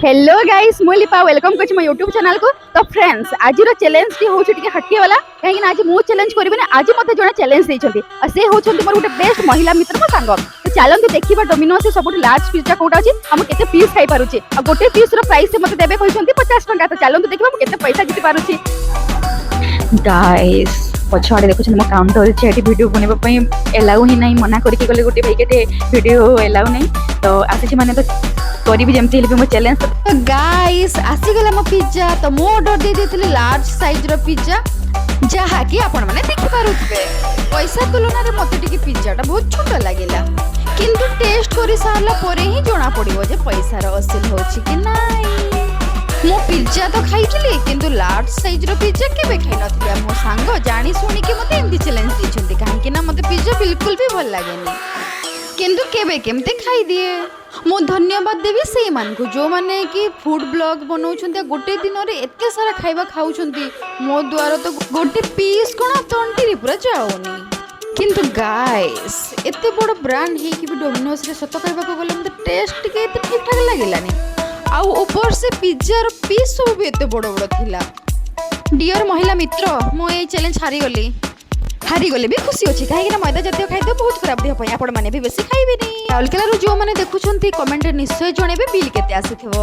Hello guys मु लिपा welcome करछि मो YouTube चैनल को। तो फ्रेंड्स आज रो चैलेंज टी होछि टिके हटिए वाला कहीं ना आज मु चैलेंज करबे ना आज मते जणा चैलेंज देछथि आ से होछथि मोर गुटे बेस्ट महिला मित्र मो संग। तो चलंतु देखिबा डोमिनो से सबुठ लार्ज पिज्जा कोटा अछि हम केते पीस खाइ पारुछि आ गोटे पीस रो प्राइस से मते देबे कहिसथि 50 टका। तो चलंतु देखिबा मु केते पैसा जिति पारुछि। गाइस पछाड़े देखो मो काउंटर छै एटी वीडियो बनेबा पई एलाउ ही नहीं मना करके गले गोटे भाई के वीडियो एलाउ नहीं तो आसी माने तो करी भी जेमती हेले मो चैलेंज। तो गाइस आसी गला मो पिज्जा तो मो ऑर्डर दे देथिले लार्ज साइज रो पिज्जा जहा कि आपण माने देखि पारुथबे। पैसा तुलना रे मते टिके पिज्जाटा बहुत छोटा लागिला किंतु टेस्ट करी सारला परे ही जोना पड़िबो जे पैसा रो असल होछि कि नाही। मो पिज्जा तो खाइथिली किंतु लार्ज साइज रो पिज्जा केबे खाइ नथिया। मो सांग जानी सुनी के मते एमती चैलेंज दिछंती काहे कि ना मते पिज्जा बिल्कुल भी भल लागेनी किंतु केबे केमते खाइ दिए। मो धन्यवाद देवी से मान को जो माने कि फूड ब्लॉग बनाउछंती गोटे दिन रे एते सारा खाइबा खाउछंती मो द्वारा तो गोटे पीस कोना तंटी रे पूरा जाउनी। किंतु गाइस एते बड़ ब्रांड हे कि भी डोमिनोस रे सत कहबा को गले मते टेस्ट के एते ठीक ठाक लागिलानी आउ ऊपर से पिज्जा रो पीस सब भी एते बड़ बड़ थिला। डियर महिला मित्र मो ए चैलेंज हारी गले भी खुशी अछि काहे कि ना मैदा जातीय खाद्य बहुत खराब देह पई आपण माने भी बेसी खाइबेनी। राउरकेला रो जो माने देखुछंती कमेंट निश्चय जणेबे बिल केते आसीथिबो।